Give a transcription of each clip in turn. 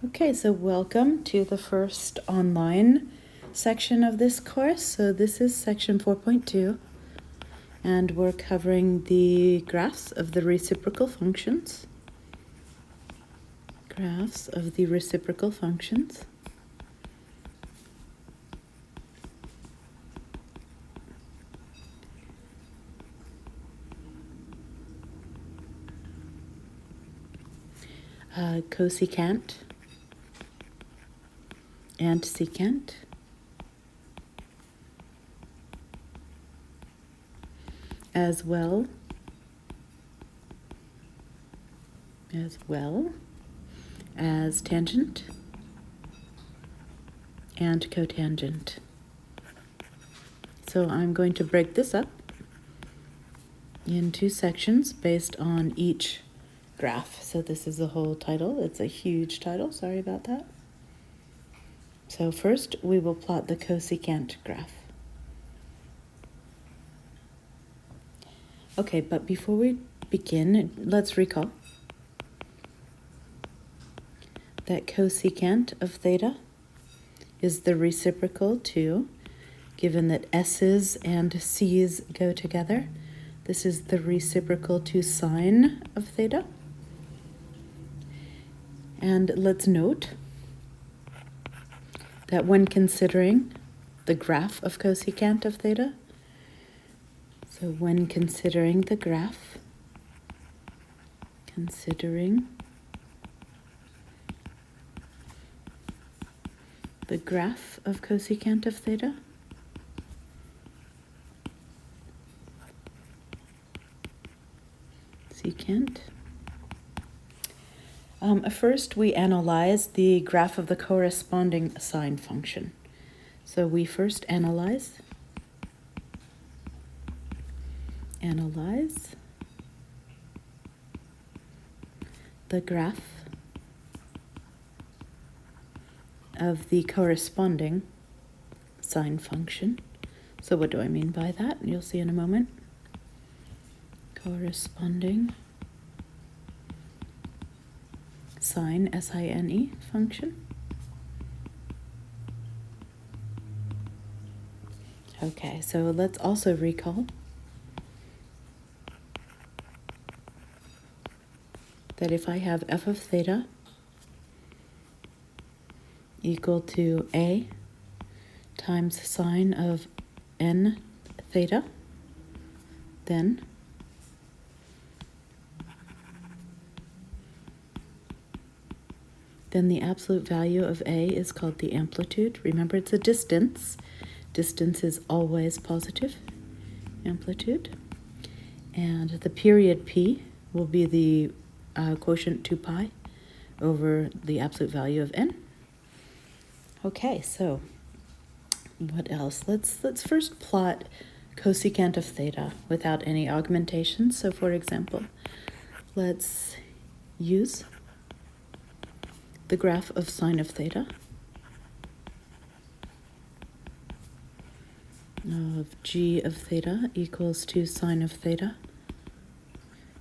Okay, so welcome to the first online section of this course. So this is section 4.2, and we're covering the graphs of the reciprocal functions. Graphs of the reciprocal functions. Cosecant and secant. As well as tangent and cotangent. So I'm going to break this up in two sections based on each graph. So this is the whole title. It's a huge title. Sorry about that. So first we will plot the cosecant graph. Okay, but before we begin, let's recall that cosecant of theta is the reciprocal to, given that s's and c's go together, this is the reciprocal to sine of theta. And let's note that when considering the graph of cosecant of theta, so when considering the graph, of cosecant of theta, secant. First, we analyze the graph of the corresponding sine function. So we first analyze the graph of the corresponding sine function. So what do I mean by that? You'll see in a moment. Corresponding sine, S-I-N-E, function. Okay, so let's also recall that if I have f of theta equal to a times sine of n theta, then the absolute value of a is called the amplitude. Remember, it's a distance. Distance is always positive, amplitude. And the period p will be the quotient 2 pi over the absolute value of n. Okay, so what else? Let's first plot cosecant of theta without any augmentation. So for example, let's use the graph of sine of theta of g of theta equals to sine of theta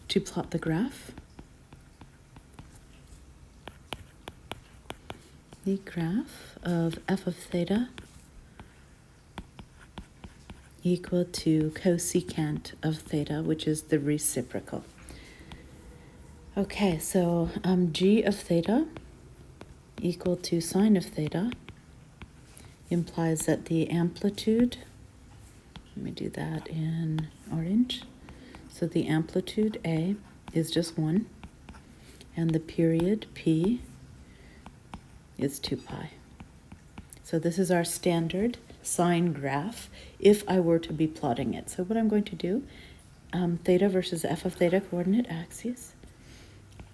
to plot the graph. The graph of f of theta equal to cosecant of theta, which is the reciprocal. Okay, so g of theta equal to sine of theta implies that the amplitude, let me do that in orange, so the amplitude A is just 1, and the period P is 2 pi. So this is our standard sine graph if I were to be plotting it. So what I'm going to do, theta versus f of theta coordinate axes.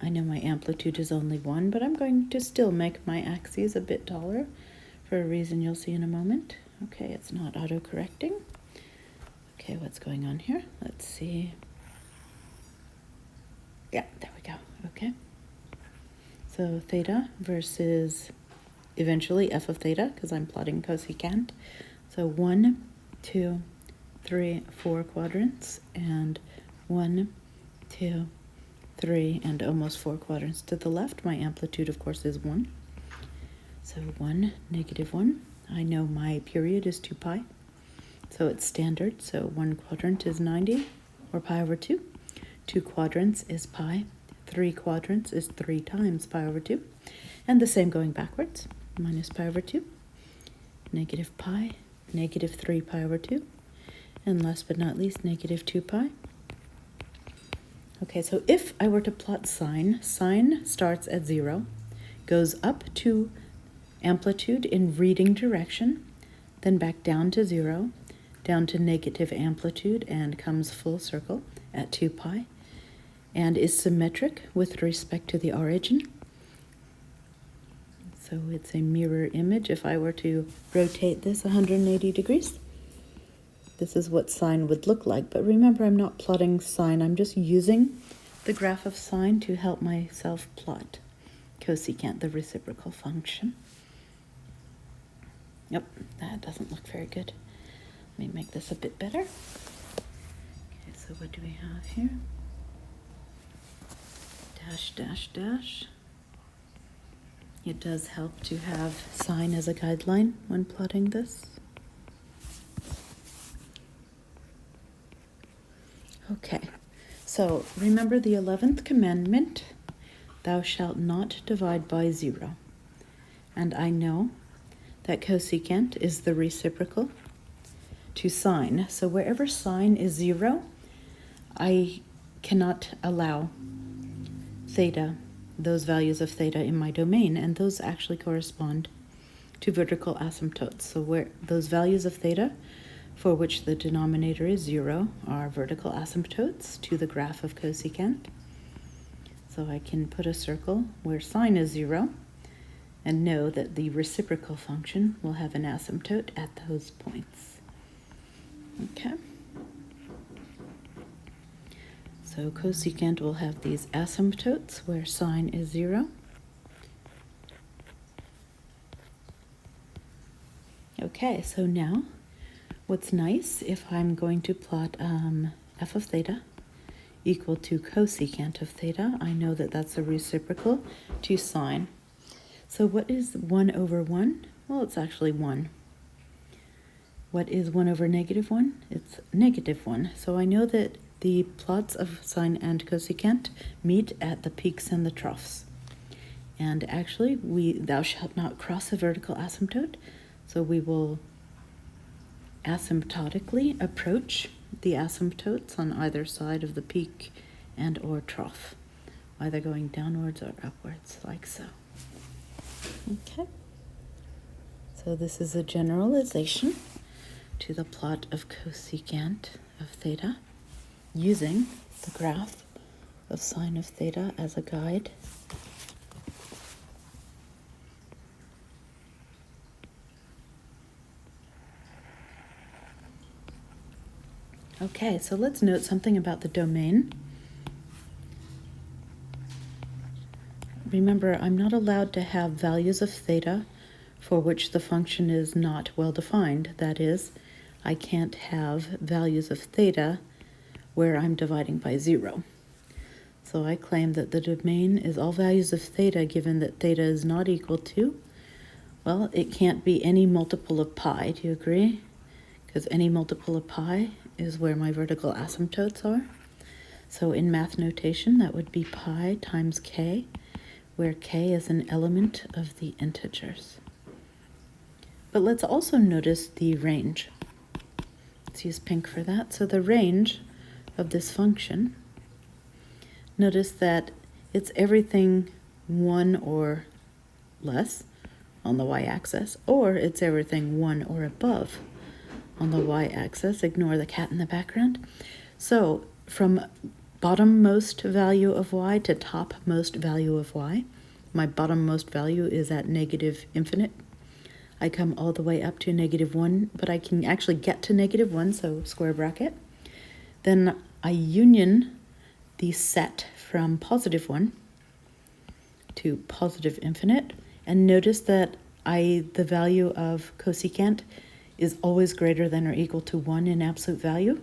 I know my amplitude is only 1, but I'm going to still make my axes a bit taller for a reason you'll see in a moment. Okay, it's not auto-correcting. Okay, what's going on here? Let's see. Yeah, there we go. Okay. So theta versus eventually f of theta, because I'm plotting cosecant. So 1, 2, 3, 4 quadrants, and 1, 2, 3, and almost 4 quadrants to the left. My amplitude, of course, is 1. So 1, -1. I know my period is 2 pi. So it's standard. So 1 quadrant is 90, or pi over 2. 2 quadrants is pi. 3 quadrants is 3 times pi over 2. And the same going backwards. Minus pi over 2. Negative pi. Negative 3 pi over 2. And last but not least, negative 2 pi. Okay, so if I were to plot sine starts at 0, goes up to amplitude in reading direction, then back down to 0, down to negative amplitude, and comes full circle at 2 pi, and is symmetric with respect to the origin. So it's a mirror image. If I were to rotate this 180 degrees, this is what sine would look like. But remember, I'm not plotting sine. I'm just using the graph of sine to help myself plot cosecant, the reciprocal function. Yep, that doesn't look very good. Let me make this a bit better. Okay, so what do we have here? Dash, dash, dash. It does help to have sine as a guideline when plotting this. Okay, so remember the 11th commandment, thou shalt not divide by 0. And I know that cosecant is the reciprocal to sine. So wherever sine is 0, I cannot allow theta, those values of theta in my domain, and those actually correspond to vertical asymptotes. So where those values of theta for which the denominator is 0 are vertical asymptotes to the graph of cosecant. So I can put a circle where sine is 0 and know that the reciprocal function will have an asymptote at those points. Okay. So cosecant will have these asymptotes where sine is 0. Okay, so now what's nice, if I'm going to plot f of theta equal to cosecant of theta, I know that that's a reciprocal to sine. So what is 1 over 1? Well, it's actually 1. What is 1 over -1? It's -1. So I know that the plots of sine and cosecant meet at the peaks and the troughs. And actually, thou shalt not cross a vertical asymptote, so we will asymptotically approach the asymptotes on either side of the peak and or trough, either going downwards or upwards, like so. Okay. So this is a generalization to the plot of cosecant of theta using the graph of sine of theta as a guide. Okay, so let's note something about the domain. Remember, I'm not allowed to have values of theta for which the function is not well defined. That is, I can't have values of theta where I'm dividing by 0. So I claim that the domain is all values of theta given that theta is not equal to, well, it can't be any multiple of pi. Do you agree? Because any multiple of pi is where my vertical asymptotes are. So in math notation, that would be pi times k, where k is an element of the integers. But let's also notice the range. Let's use pink for that. So the range of this function, notice that it's everything 1 or less on the y-axis, or it's everything 1 or above on the y-axis. Ignore the cat in the background. So from bottommost value of y to topmost value of y, my bottommost value is at negative infinite. I come all the way up to -1, but I can actually get to -1, so square bracket. Then I union the set from +1 to positive infinite, and notice that the value of cosecant is always greater than or equal to 1 in absolute value.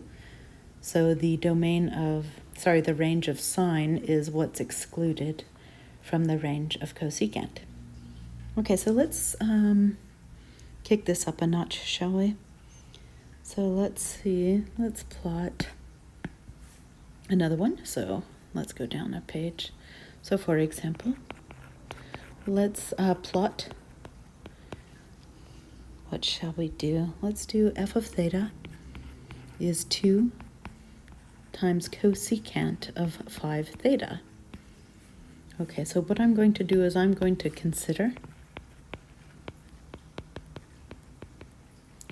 So the the range of sine is what's excluded from the range of cosecant. Okay, so let's kick this up a notch, shall we? So let's see, let's plot another one. So let's go down a page. So for example, let's plot, what shall we do? Let's do f of theta is 2 times cosecant of 5 theta. Okay, so what I'm going to do is I'm going to consider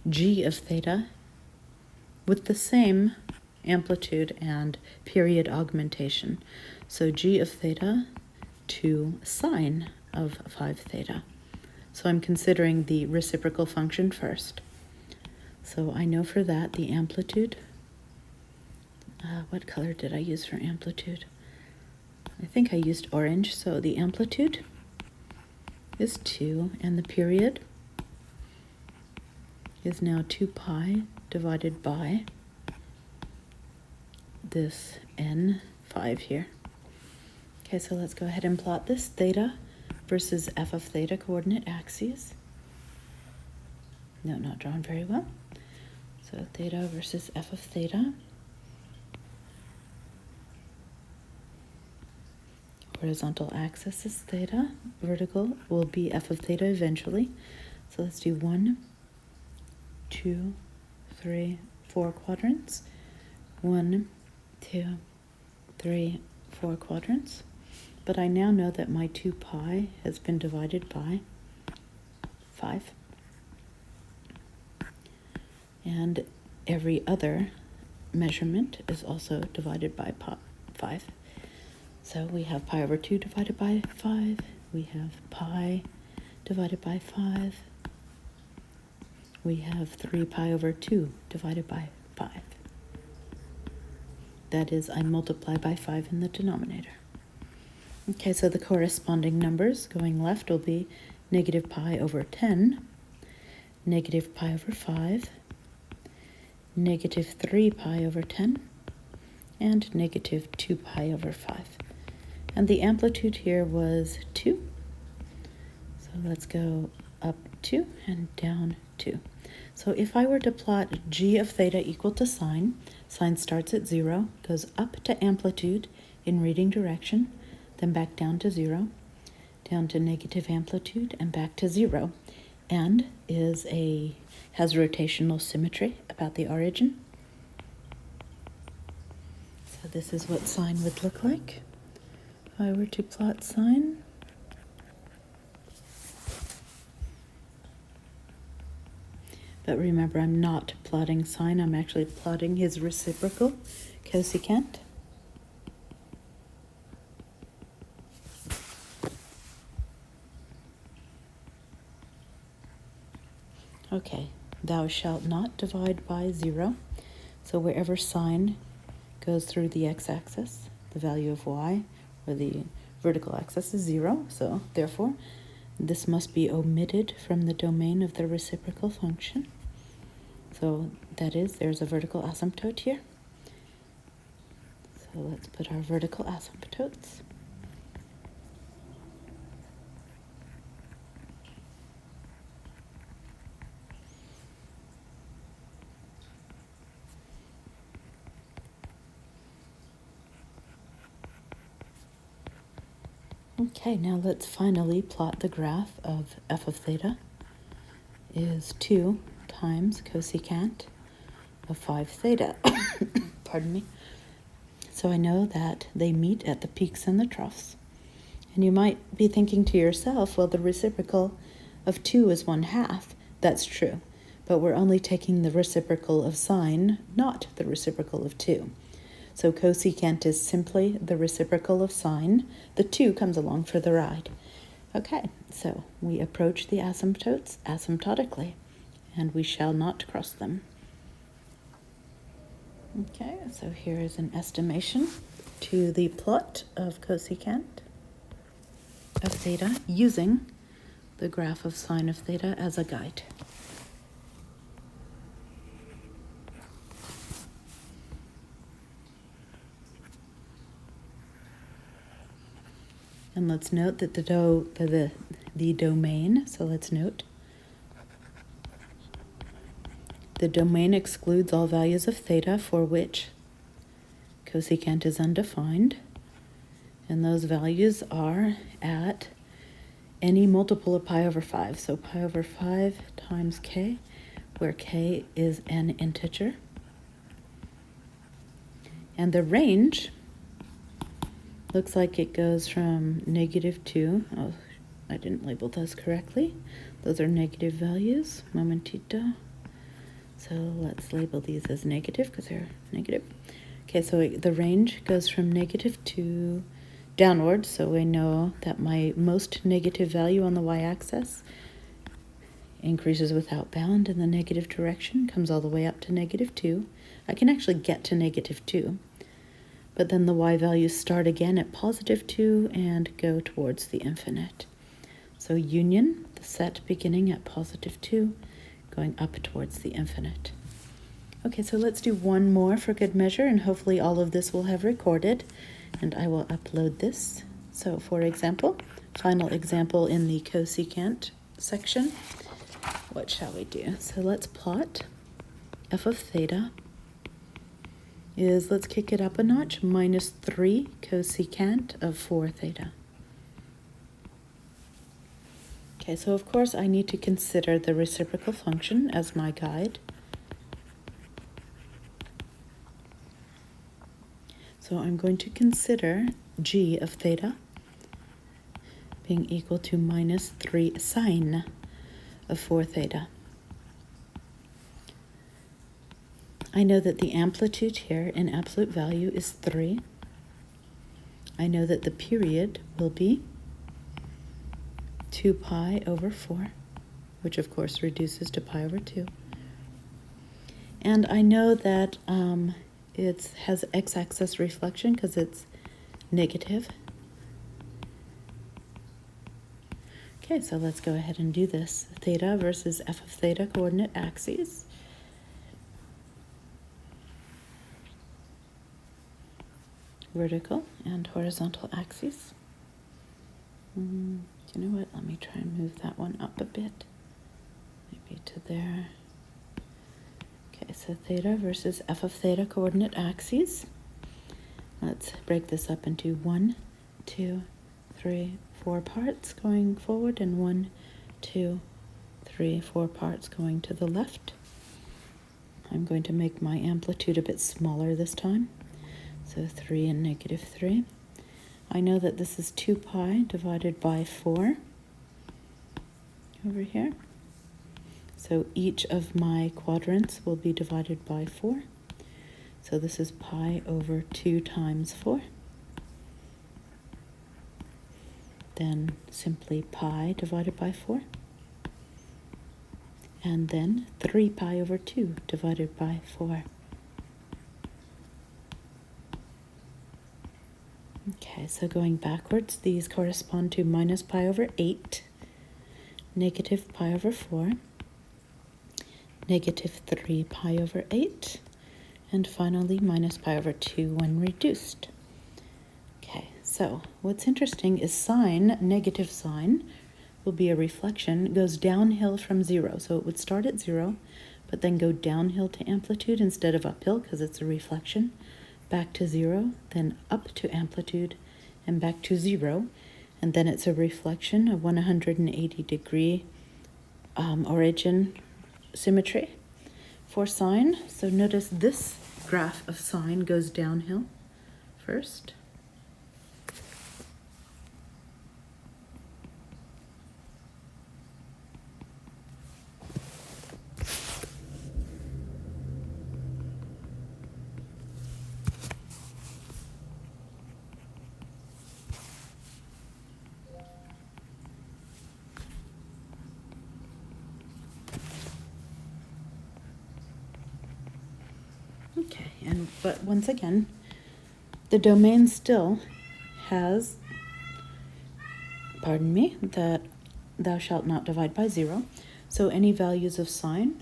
g of theta with the same amplitude and period augmentation. So g of theta to sine of 5 theta. So I'm considering the reciprocal function first. So I know for that the amplitude, what color did I use for amplitude? I think I used orange, so the amplitude is 2, and the period is now 2 pi divided by this n5 here. Okay, so let's go ahead and plot this theta versus f of theta coordinate axes. No, not drawn very well. So theta versus f of theta. Horizontal axis is theta. Vertical will be f of theta eventually. So let's do 1, 2, 3, 4 quadrants. 1, 2, 3, 4 quadrants. But I now know that my 2 pi has been divided by 5. And every other measurement is also divided by 5. So we have pi over 2 divided by 5. We have pi divided by 5. We have 3 pi over 2 divided by 5. That is, I multiply by 5 in the denominator. Okay, so the corresponding numbers going left will be negative pi over 10, negative pi over 5, negative 3 pi over 10, and negative 2 pi over 5. And the amplitude here was 2. So let's go up 2 and down 2. So if I were to plot g of theta equal to sine starts at 0, goes up to amplitude in reading direction, then back down to 0, down to negative amplitude, and back to 0, and has rotational symmetry about the origin. So this is what sine would look like if I were to plot sine. But remember, I'm not plotting sine, I'm actually plotting his reciprocal, cosecant. Okay, thou shalt not divide by 0. So wherever sine goes through the x-axis, the value of y, or the vertical axis, is 0. So therefore, this must be omitted from the domain of the reciprocal function. So that is, there's a vertical asymptote here. So let's put our vertical asymptotes. Okay, now let's finally plot the graph of f of theta is 2 times cosecant of 5 theta. Pardon me. So I know that they meet at the peaks and the troughs. And you might be thinking to yourself, well, the reciprocal of 2 is 1/2. That's true. But we're only taking the reciprocal of sine, not the reciprocal of 2. So cosecant is simply the reciprocal of sine. The 2 comes along for the ride. Okay, so we approach the asymptotes asymptotically, and we shall not cross them. Okay, so here is an estimation to the plot of cosecant of theta using the graph of sine of theta as a guide. And let's note that the the domain. So let's note the domain excludes all values of theta for which cosecant is undefined. And those values are at any multiple of pi over 5. So pi over 5 times k, where k is an integer. And the range looks like it goes from -2. Oh, I didn't label those correctly. Those are negative values. Momentito. So let's label these as negative because they're negative. Okay, so the range goes from -2 downward, so we know that my most negative value on the y-axis increases without bound in the negative direction, comes all the way up to -2. I can actually get to -2, but then the y values start again at +2 and go towards the infinite. So union, the set beginning at +2, going up towards the infinite. Okay, so let's do one more for good measure, and hopefully all of this will have recorded, and I will upload this. So for example, final example in the cosecant section, what shall we do? So let's plot f of theta is, let's kick it up a notch, -3 cosecant of 4 theta. Okay, so of course I need to consider the reciprocal function as my guide. So I'm going to consider g of theta being equal to -3 sine of 4 theta. I know that the amplitude here in absolute value is 3. I know that the period will be 2 pi over 4, which of course reduces to pi over 2. And I know that it has x-axis reflection because it's negative. Okay, so let's go ahead and do this. Theta versus f of theta coordinate axes. Vertical and horizontal axes. You know what? Let me try and move that one up a bit. Maybe to there. Okay, so theta versus f of theta coordinate axes. Let's break this up into 1, 2, 3, 4 parts going forward, and 1, 2, 3, 4 parts going to the left. I'm going to make my amplitude a bit smaller this time. So 3 and -3. I know that this is 2 pi divided by 4 over here. So each of my quadrants will be divided by 4. So this is pi over 2 times 4. Then simply pi divided by 4. And then 3 pi over 2 divided by 4. Okay, so going backwards, these correspond to minus pi over 8, negative pi over 4, negative 3 pi over 8, and finally minus pi over 2 when reduced. Okay, so what's interesting is sine, negative sine, will be a reflection. It goes downhill from 0. So it would start at 0, but then go downhill to amplitude instead of uphill because it's a reflection. Back to 0, then up to amplitude, and back to 0. And then it's a reflection, a 180-degree origin symmetry for sine. So notice this graph of sine goes downhill first. Okay, but once again, the domain still has, pardon me, that thou shalt not divide by 0. So any values of sine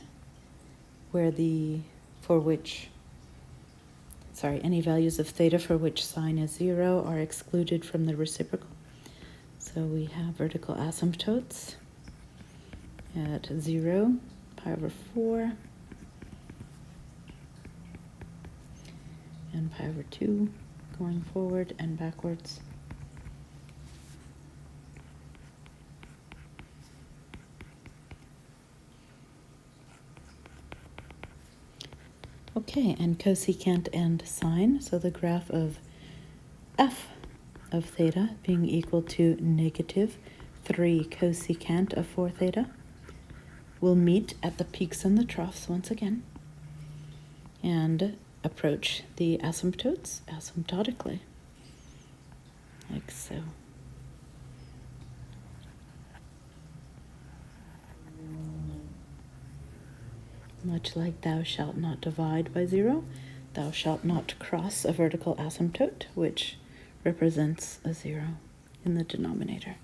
any values of theta for which sine is 0 are excluded from the reciprocal. So we have vertical asymptotes at 0, pi over 4, and pi over 2 going forward and backwards. Okay, and cosecant and sine, so the graph of f of theta being equal to negative 3 cosecant of 4 theta will meet at the peaks and the troughs once again and approach the asymptotes asymptotically, like so. Much like thou shalt not divide by 0, thou shalt not cross a vertical asymptote, which represents a 0 in the denominator.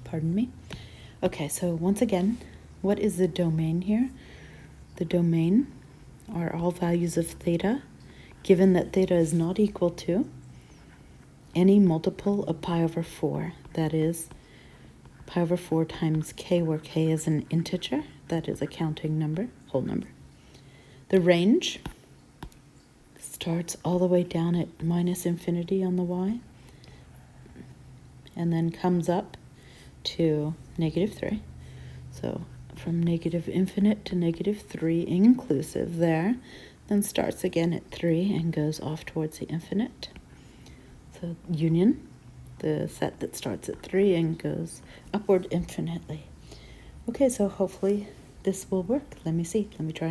Pardon me. Okay, so once again, what is the domain here? The domain are all values of theta, given that theta is not equal to any multiple of pi over 4, that is, pi over 4 times k, where k is an integer, that is a counting number, whole number. The range starts all the way down at minus infinity on the y, and then comes up to negative 3. So from negative infinite to negative 3 inclusive there, then starts again at 3 and goes off towards the infinite. So union, the set that starts at 3 and goes upward infinitely. Okay, so hopefully this will work. Let me see. Let me try.